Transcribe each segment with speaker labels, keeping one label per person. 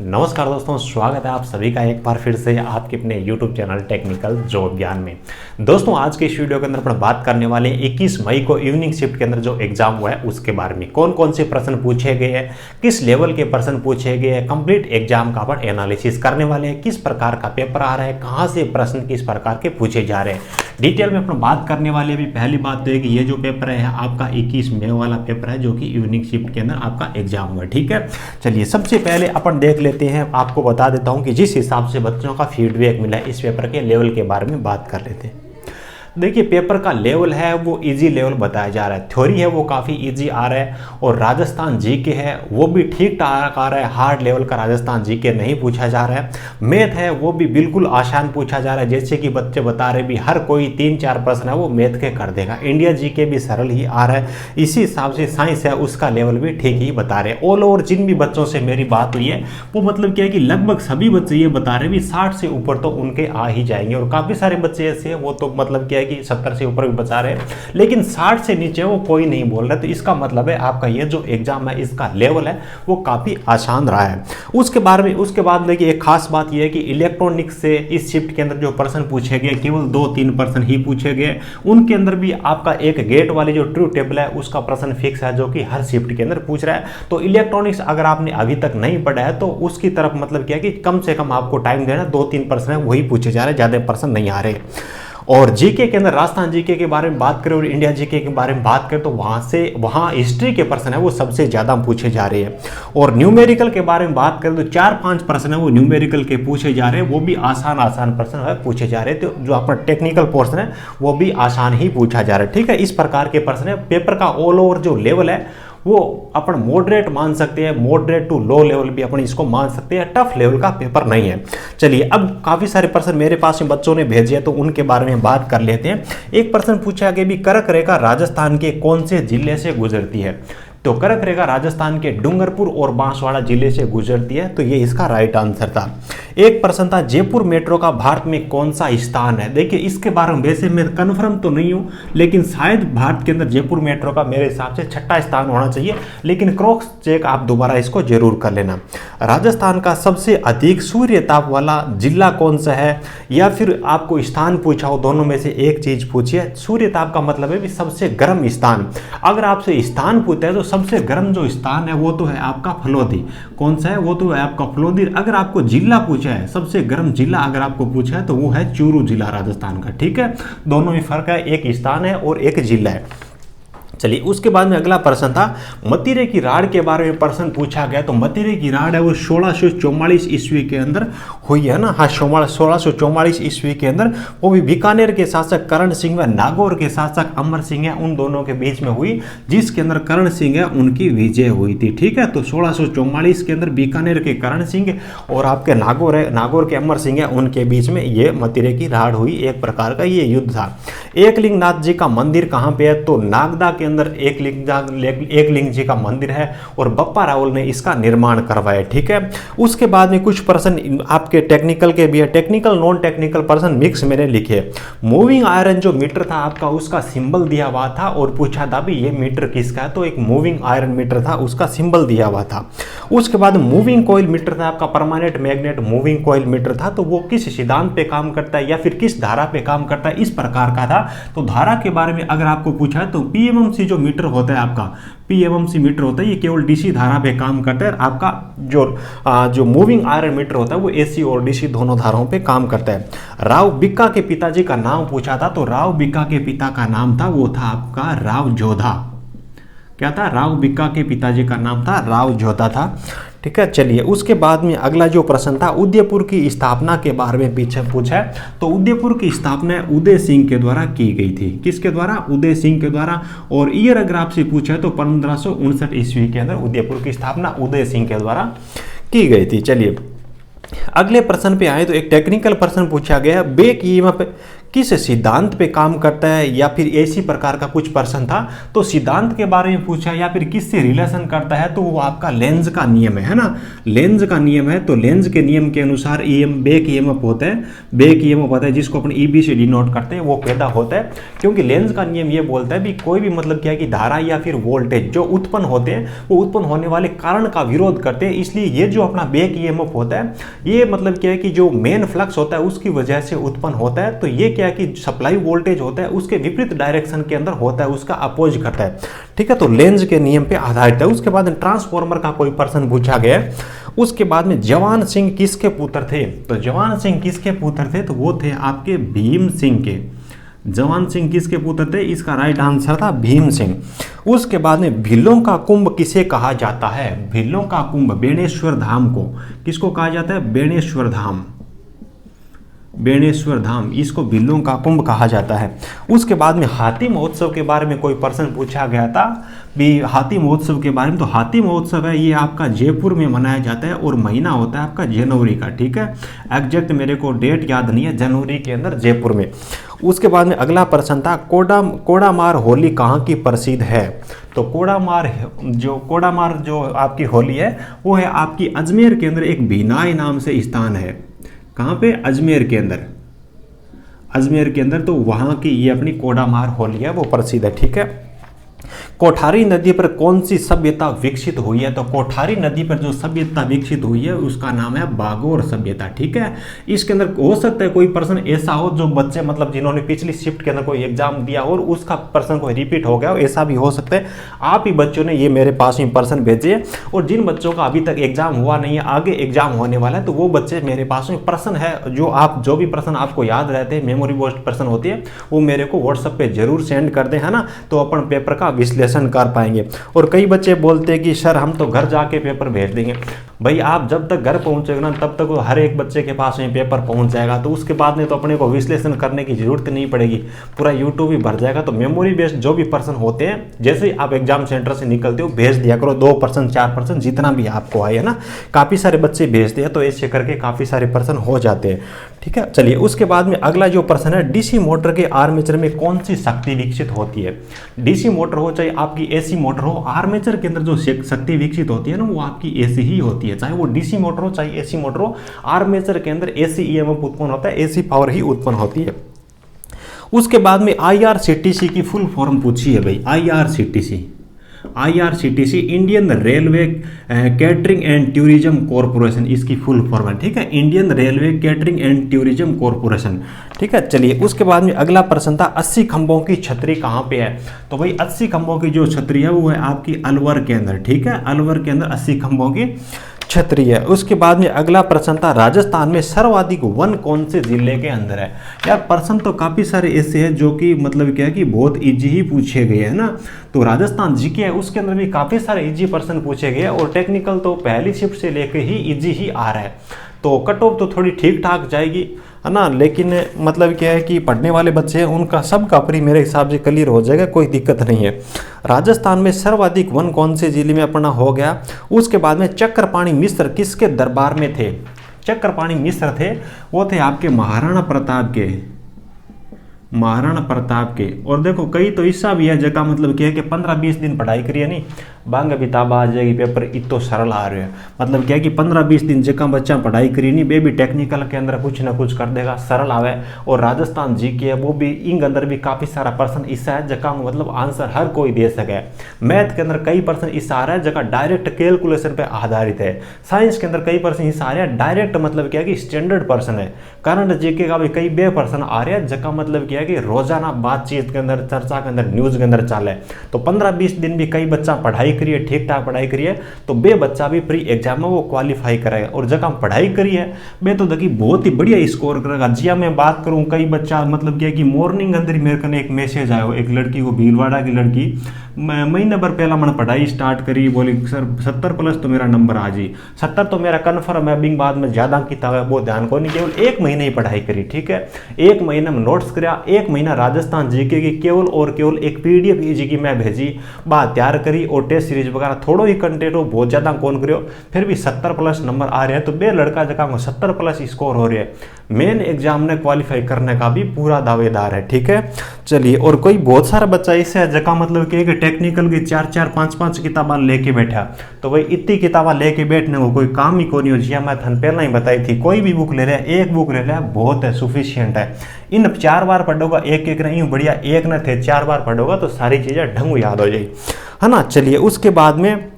Speaker 1: नमस्कार दोस्तों, स्वागत है आप सभी का एक बार फिर से आपके अपने YouTube चैनल टेक्निकल जॉब ज्ञान में। दोस्तों आज के इस वीडियो के अंदर अपन बात करने वाले हैं 21 मई को इवनिंग शिफ्ट के अंदर जो एग्जाम हुआ है उसके बारे में। कौन कौन से प्रश्न पूछे गए हैं, किस लेवल के प्रश्न पूछे गए हैं, कंप्लीट एग्जाम का अपन एनालिसिस करने वाले हैं, किस प्रकार का पेपर आ रहा है, कहाँ से प्रश्न किस प्रकार के पूछे जा रहे हैं, डिटेल में अपन बात करने वाले। अभी पहली बात तो है कि ये जो पेपर है आपका 21 मई वाला पेपर है जो कि इवनिंग शिफ्ट के अंदर आपका एग्जाम हुआ है। ठीक है, चलिए सबसे पहले अपन देख लेते हैं। आपको बता देता हूं कि जिस हिसाब से बच्चों का फीडबैक मिला है इस पेपर के लेवल के बारे में बात कर लेते हैं। देखिए पेपर का लेवल है वो इजी लेवल बताया जा रहा है। थ्योरी है वो काफ़ी इजी आ रहा है और राजस्थान जीके है वो भी ठीक ठाक आ रहा है। हार्ड लेवल का राजस्थान जीके नहीं पूछा जा रहा है। मैथ है वो भी बिल्कुल आसान पूछा जा रहा है, जैसे कि बच्चे बता रहे भी हर कोई 3-4 प्रश्न है वो मैथ के कर देगा। इंडिया जीके भी सरल ही आ रहा है, इसी हिसाब से साइंस है उसका लेवल भी ठीक ही बता रहे हैं। ऑल ओवर जिन भी बच्चों से मेरी बात हुई है वो मतलब क्या है कि लगभग सभी बच्चे ये बता रहे भी 60 से ऊपर तो उनके आ ही जाएंगे और काफ़ी सारे बच्चे ऐसे हैं वो तो मतलब क्या है कि 70 से ऊपर भी बता रहे हैं, लेकिन 60 से नीचे वो कोई नहीं बोल रहा। तो इसका मतलब है आपका ये जो एग्जाम है इसका लेवल है वो काफ़ी आसान रहा है। उसके बाद देखिए एक खास बात यह है कि इलेक्ट्रॉनिक्स से इस शिफ्ट के अंदर जो प्रश्न पूछे गए केवल 2-3 प्रश्न ही पूछे गए। उनके अंदर भी आपका एक गेट वाली जो ट्रू टेबल है उसका प्रश्न फिक्स है जो कि हर शिफ्ट के अंदर पूछ रहा है। तो इलेक्ट्रॉनिक्स अगर आपने अभी तक नहीं पढ़ा है तो उसकी तरफ मतलब क्या है कि कम से कम आपको टाइम देना, 2-3 प्रश्न है वही पूछे जा रहे हैं, ज़्यादा प्रश्न नहीं आ रहे। और जीके के अंदर राजस्थान जीके के बारे में बात करें और इंडिया जीके के बारे में बात करें तो वहाँ हिस्ट्री के प्रश्न है वो सबसे ज़्यादा पूछे जा रहे हैं। और न्यूमेरिकल के बारे में बात करें तो 4-5 प्रश्न है वो न्यूमेरिकल के पूछे जा रहे हैं, वो भी आसान प्रश्न है पूछे जा रहे हैं। तो जो अपना टेक्निकल पोर्शन है वो भी आसान ही पूछा जा रहा है। ठीक है, इस प्रकार के प्रश्न है। पेपर का ऑल ओवर जो लेवल है वो अपन मॉडरेट मान सकते हैं, मॉडरेट टू लो लेवल भी अपन इसको मान सकते हैं, टफ लेवल का पेपर नहीं है। चलिए अब काफ़ी सारे प्रश्न मेरे पास में बच्चों ने भेजे हैं तो उनके बारे में बात कर लेते हैं। एक प्रश्न पूछा कि भी कर्क रेखा राजस्थान के कौन से जिले से गुजरती है? तो कर्क रेखा राजस्थान के डूंगरपुर और बांसवाड़ा जिले से गुजरती है, तो ये इसका राइट आंसर था। एक प्रश्न था जयपुर मेट्रो का भारत में कौन सा स्थान है? देखिए इसके बारे में वैसे मैं कंफर्म तो नहीं हूं, लेकिन शायद भारत के अंदर जयपुर मेट्रो का मेरे हिसाब से 6ठा स्थान होना चाहिए, लेकिन क्रॉस चेक आप दोबारा इसको जरूर कर लेना। राजस्थान का सबसे अधिक सूर्य ताप वाला जिला कौन सा है, या फिर आपको स्थान पूछा हो, दोनों में से एक चीज पूछिए। सूर्य ताप का मतलब है भी सबसे गर्म स्थान। अगर आपसे स्थान पूछते हैं तो सबसे गर्म जो स्थान है वो तो है आपका फलोदी। कौन सा है? वो तो है आपका फलोदी। अगर आपको जिला पूछा है, सबसे गर्म जिला अगर आपको पूछा है तो वो है चूरू जिला राजस्थान का। ठीक है, दोनों में फर्क है, एक स्थान है और एक जिला है। चलिए उसके बाद में अगला प्रश्न था मतीरे की राड़ के बारे में प्रश्न पूछा गया। तो मतीरे की राड़ है वो 1644 ईस्वी के अंदर हुई है ना। हाँ, 1644 ईस्वी के अंदर, वो भी बीकानेर के शासक करण सिंह व नागौर के शासक अमर सिंह है उन दोनों के बीच में हुई, जिसके अंदर करण सिंह है उनकी विजय हुई थी। ठीक है, तो 1644 के अंदर बीकानेर के करण सिंह और आपके नागौर के अमर सिंह है उनके बीच में ये मतीरे की राड़ हुई। एक प्रकार का ये युद्ध था। एकलिंगनाथ जी का मंदिर कहाँ पे है? तो नागदा के अंदर एकलिंग जी का मंदिर है और बप्पा रावल ने इसका निर्माण करवाया। ठीक है, उसके बाद में कुछ प्रश्न आपके टेक्निकल के भी है, टेक्निकल नॉन टेक्निकल प्रश्न मिक्स मैंने लिखे। मूविंग आयरन जो मीटर था आपका उसका सिंबल दिया हुआ था और पूछा था भी ये मीटर किसका है, तो एक मूविंग आयरन मीटर था उसका सिंबल दिया हुआ था। उसके बाद मूविंग कॉइल मीटर था आपका, permanent magnet moving coil meter था, तो वो किस सिद्धांत पे काम करता है या फिर किस धारा पे काम करता है, इस प्रकार का था। तो धारा के बारे में अगर आपको पूछा है तो पीएमएमसी जो मीटर होता है आपका, पीएमएमसी मीटर होता है ये केवल डीसी धारा पे काम करता है। आपका जो मूविंग आयरन मीटर होता है वो एसी और डीसी दोनों धाराओं पे काम करता है। राव बिक्का के पिताजी का नाम पूछा था, तो राव बिक्का के पिता का नाम था वो था आपका राव जोधा। क्या था? राव बिक्का के पिताजी का नाम था राव जोधा था। ठीक है, चलिए उसके बाद में अगला जो प्रश्न था उदयपुर की स्थापना के बारे में पीछे पूछा है। तो उदयपुर की स्थापना उदय सिंह के द्वारा की गई थी। किसके द्वारा? उदय सिंह के द्वारा। और ईयर अगर आपसे पूछा है तो 1559 ईस्वी के अंदर उदयपुर की स्थापना उदय सिंह के द्वारा की गई थी। चलिए अगले प्रश्न पे आए तो एक टेक्निकल प्रश्न पूछा गया, बैक ईएमएफ किस सिद्धांत पे काम करता है, या फिर इसी प्रकार का कुछ प्रश्न था। तो सिद्धांत के बारे में पूछा या फिर किससे रिलेशन करता है, तो वो आपका लेंज का नियम है ना, लेंज का नियम है। तो लेंज के नियम के अनुसार बैक ईएमएफ होता है, बैक ईएमएफ होता है जिसको अपन ईबी से डिनोट करते हैं, वो पैदा होता है। क्योंकि लेंज का नियम ये बोलता है भी कोई भी मतलब क्या है कि धारा या फिर वोल्टेज जो उत्पन्न होते हैं वो उत्पन्न होने वाले कारण का विरोध करते हैं। इसलिए ये जो अपना बैक ईएमएफ होता है ये मतलब क्या है कि जो मेन फ्लक्स होता है उसकी वजह से उत्पन्न होता है। तो ये क्या है कि सप्लाई वोल्टेज होता है उसके विपरीत डायरेक्शन के अंदर होता है, उसका अपोज करता है, ठीक है। तो लेंज के नियम पे आधारित है। उसके बाद ट्रांसफॉर्मर का कोई प्रश्न पूछा गया। उसके बाद में जवान सिंह किसके पुत्र थे, तो जवान सिंह किसके पुत्र थे, तो वो थे आपके भीम सिंह के। जवान सिंह किसके पुत्र थे, इसका राइट आंसर था भीम सिंह। उसके बाद में भिल्लों का कुंभ किसे कहा जाता है, भिल्लों का कुंभ बेणेश्वर धाम को किसको कहा जाता है, बेणेश्वर धाम, बेणेश्वर धाम, इसको भिल्लों का कुंभ कहा जाता है। उसके बाद में हाथी महोत्सव के बारे में कोई प्रश्न पूछा गया था भी, हाथी महोत्सव के बारे में। तो हाथी महोत्सव है ये आपका जयपुर में मनाया जाता है और महीना होता है आपका जनवरी का, ठीक है। एग्जैक्ट मेरे को डेट याद नहीं है, जनवरी के अंदर जयपुर में। उसके बाद में अगला प्रश्न था कोडामार होली कहाँ की प्रसिद्ध है, तो कोडामार जो आपकी होली है वो है आपकी अजमेर के अंदर एक भीनाई नाम से स्थान है। कहाँ पे, अजमेर के अंदर, अजमेर के अंदर। तो वहाँ की ये अपनी कोडामार होली है वो प्रसिद्ध है, ठीक है। कोठारी नदी पर कौन सी सभ्यता विकसित हुई है, तो कोठारी नदी पर जो सभ्यता विकसित हुई है उसका नाम है बागोर सभ्यता, ठीक है। इसके अंदर हो सकता है कोई प्रश्न ऐसा हो जो बच्चे मतलब जिन्होंने पिछली शिफ्ट के अंदर कोई एग्जाम दिया हो और उसका प्रश्न कोई रिपीट हो गया हो, ऐसा भी हो सकता है। आप ही बच्चों ने ये मेरे पास में प्रश्न भेजे, और जिन बच्चों का अभी तक एग्जाम हुआ नहीं है, आगे एग्जाम होने वाला है, तो वो बच्चे मेरे पास में प्रश्न है जो भी प्रश्न आपको याद रहते हैं, मेमोरी बेस्ड प्रश्न होती है, वो मेरे को व्हाट्सएप पे जरूर सेंड कर दें, है ना। तो अपन पेपर का विश्लेषण कर पाएंगे। और कई बच्चे बोलते हैं कि सर हम तो घर जाके पेपर भेज देंगे। भाई आप जब तक घर पहुंचेगा ना तब तक हर एक बच्चे के पास में पेपर पहुंच जाएगा, तो उसके बाद में तो अपने को विश्लेषण करने की जरूरत नहीं पड़ेगी, पूरा यूट्यूब ही भर जाएगा। तो मेमोरी बेस्ड जो भी प्रश्न होते हैं, जैसे ही आप एग्जाम सेंटर से निकलते हो भेज दिया करो, 2% 4% जितना भी आपको आए, है ना। काफ़ी सारे बच्चे भेजते हैं, तो ऐसे करके काफ़ी सारे प्रश्न हो जाते हैं, ठीक है। चलिए उसके बाद में अगला जो प्रश्न है, डीसी मोटर के आर्मेचर में कौन सी शक्ति विकसित होती है। डीसी मोटर हो चाहे आपकी एसी मोटर हो, आर्मेचर के अंदर जो शक्ति विकसित होती है ना वो आपकी एसी ही होती है, चाहे वो डीसी मोटर हो चाहे एसी मोटर हो। आर्मेचर के अंदर एसी ईएमएफ उत्पन्न होता है, एसी पावर ही उत्पन्न होती है। उसके बाद में आईआरसीटीसी की फुल फॉर्म पूछी है भाई, IRCTC Indian railway catering and tourism corporation, इसकी फुल फॉर्म है, ठीक है। Indian railway catering and tourism corporation, ठीक है। चलिए उसके बाद में अगला प्रश्न था 80 खंभों की छतरी कहाँ पे है, तो भाई 80 खंभों की जो छतरी है वो है आपकी अलवर के अंदर, ठीक है। अलवर के अंदर 80 खंभों की छतरी है। उसके बाद में अगला प्रश्न था राजस्थान में सर्वाधिक वन कौन से जिले के अंदर है। यार प्रश्न तो काफ़ी सारे ऐसे हैं जो कि मतलब क्या है कि बहुत इजी ही पूछे गए हैं ना। तो राजस्थान जीके है उसके अंदर भी काफ़ी सारे इजी प्रश्न पूछे गए, और टेक्निकल तो पहली शिफ्ट से लेके ही इजी ही आ रहा है। तो कट ऑफ तो थोड़ी ठीक ठाक जाएगी, है ना। लेकिन मतलब क्या है कि पढ़ने वाले बच्चे हैं उनका सबका प्री मेरे हिसाब से क्लियर हो जाएगा, कोई दिक्कत नहीं है। राजस्थान में सर्वाधिक वन कौन से जिले में अपना हो गया। उसके बाद में चक्रपाणी मिश्र किसके दरबार में थे। चक्रपाणी मिश्र थे वो थे आपके महाराणा प्रताप के, महाराणा प्रताप के। और देखो कई तो ऐसा भी है जगह मतलब क्या है कि 15-20 दिन पढ़ाई करिए नहीं, बांग किताब आ जाएगी, पेपर इतो सरल आ रहे हैं। मतलब क्या है कि 15-20 दिन जगह बच्चा पढ़ाई करी नहीं, बेबी टेक्निकल के अंदर कुछ ना कुछ कर देगा, सरल आवे। और राजस्थान जी के है वो भी इंग अंदर भी काफ़ी सारा प्रश्न इससा है जगह मतलब आंसर हर कोई दे सके। मैथ के अंदर कई प्रश्न इससा आ रहा है जगह डायरेक्ट कैलकुलेशन पे आधारित है। साइंस के अंदर कई प्रश्न इससा आ रहा है डायरेक्ट मतलब क्या है कि स्टैंडर्ड प्रश्न है। करंट जीके का भी कई बे प्रश्न आ रहे हैं जगह मतलब क्या है कि रोजाना बातचीत के अंदर, चर्चा के अंदर, न्यूज के अंदर चाले। तो 15-20 दिन भी कई बच्चा पढ़ाई करिए, ठीक ठाक पढ़ाई करिए, तो बे बच्चा भी प्री एग्जाम में वो क्वालिफाई करेगा। और जगह पढ़ाई करी है बे तो देखिए बहुत ही बढ़िया स्कोर करेगा। जिया मैं बात करूं कई बच्चा मतलब क्या है कि मॉर्निंग अंदर ही मेरे को एक मैसेज आया, एक लड़की को, भीलवाड़ा की लड़की, महीने भर पहला मैंने पढ़ाई स्टार्ट करी, बोली सर 70+ तो मेरा नंबर आ जी, 70 तो मेरा कन्फर्म है, बिंग बाद में ज़्यादा किताब है वो ध्यान को नहीं, केवल 1 महीने ही पढ़ाई करी, ठीक है। 1 महीने में नोट्स कराया, 1 महीना राजस्थान जीके की केवल और केवल एक PDF जी की मैं भेजी, बात तैयार करी और टेस्ट टेस्ट सीरीज वगैरह थोड़ो ही कंटेंट हो, बहुत ज़्यादा कौन करो, फिर भी 70+ नंबर आ रहे हैं तो बे लड़का जगह 70+ स्कोर हो रहे हैं, मेन एग्जाम ने क्वालिफाई करने का भी पूरा दावेदार है। ठीक है, चलिए। और कोई बहुत सारा बच्चा इससे जगह मतलब कि टेक्निकल की 4-4 5-5 किताबा लेके बैठा, तो भाई इतनी किताबा लेके बैठने को कोई काम ही को नहीं हो। जिया मैं थन पहला ही बताई थी, कोई भी बुक ले रहा है, एक बुक ले रहा है बहुत है, सुफिशियंट है। इन 4 बार पढ़ोगा, एक एक नहीं बढ़िया, एक न थे 4 बार पढ़ोगा तो सारी चीज़ें ढंग याद हो जाएगी, है ना। चलिए, उसके बाद में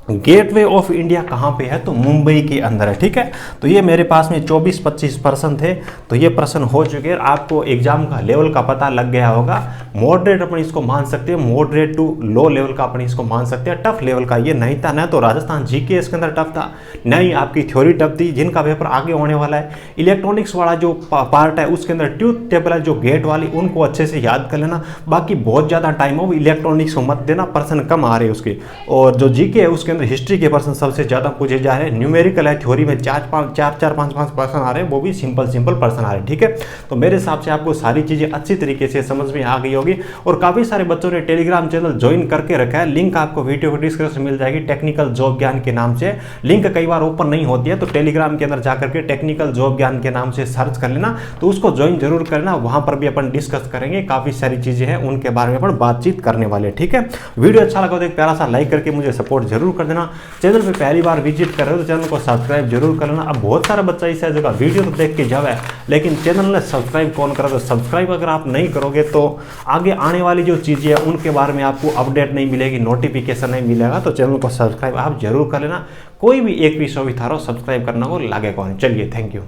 Speaker 1: गेटवे ऑफ इंडिया कहाँ पे है, तो मुंबई के अंदर है। ठीक है, तो ये मेरे पास में 24-25 प्रश्न थे, तो ये प्रश्न हो चुके हैं। आपको एग्जाम का लेवल का पता लग गया होगा। मॉडरेट अपन इसको मान सकते हैं, मॉडरेट टू लो लेवल का अपन इसको मान सकते हैं। टफ लेवल का ये नहीं था, ना तो राजस्थान जीके इसके अंदर टफ था, न ही आपकी थ्योरी टफ थी। जिनका पेपर आगे होने वाला है, इलेक्ट्रॉनिक्स वाला जो पार्ट है उसके अंदर ट्रूथ टेबल है जो गेट वाली, उनको अच्छे से याद कर लेना। बाकी बहुत ज़्यादा टाइम हो इलेक्ट्रॉनिक्स को मत देना, प्रश्न कम आ रहे हैं उसके। और जो जीके है उसके हिस्ट्री के प्रश्न सबसे ज्यादा पूछे जा रहे हैं। न्यूमेरिकल है, थ्योरी में 4-5 प्रश्न आ रहे हैं, वो भी सिंपल प्रश्न आ रहे हैं। ठीक है, तो मेरे हिसाब से आपको सारी चीजें अच्छी तरीके से समझ में आ गई होगी। और काफी सारे बच्चों ने टेलीग्राम चैनल ज्वाइन करके रखा है, लिंक आपको वीडियो के डिस्क्रिप्शन में मिल जाएगी, टेक्निकल जॉब ज्ञान के नाम से। लिंक कई बार ओपन नहीं होती है, तो टेलीग्राम के अंदर जाकर के टेक्निकल जॉब ज्ञान के नाम से सर्च कर लेना, तो उसको ज्वाइन जरूर करना। वहां पर भी अपन डिस्कस करेंगे, काफी सारी चीजें हैं उनके बारे में अपन बातचीत करने वाले। ठीक है, वीडियो अच्छा लगा तो एक प्यारा सा लाइक करके मुझे सपोर्ट जरूर कर देना। चैनल पे पहली बार विजिट कर रहे हो तो चैनल को सब्सक्राइब जरूर कर लेना। अब बहुत सारा बच्चा इस जगह वीडियो तो देख के जावे, लेकिन चैनल ने सब्सक्राइब कौन करा, तो सब्सक्राइब अगर आप नहीं करोगे तो आगे आने वाली जो चीज़ें हैं उनके बारे में आपको अपडेट नहीं मिलेगी, नोटिफिकेशन नहीं मिलेगा। तो चैनल को सब्सक्राइब आप जरूर कर लेना। कोई भी एक भी विषय भी था सब्सक्राइब करना को लागे कौन। चलिए, थैंक यू।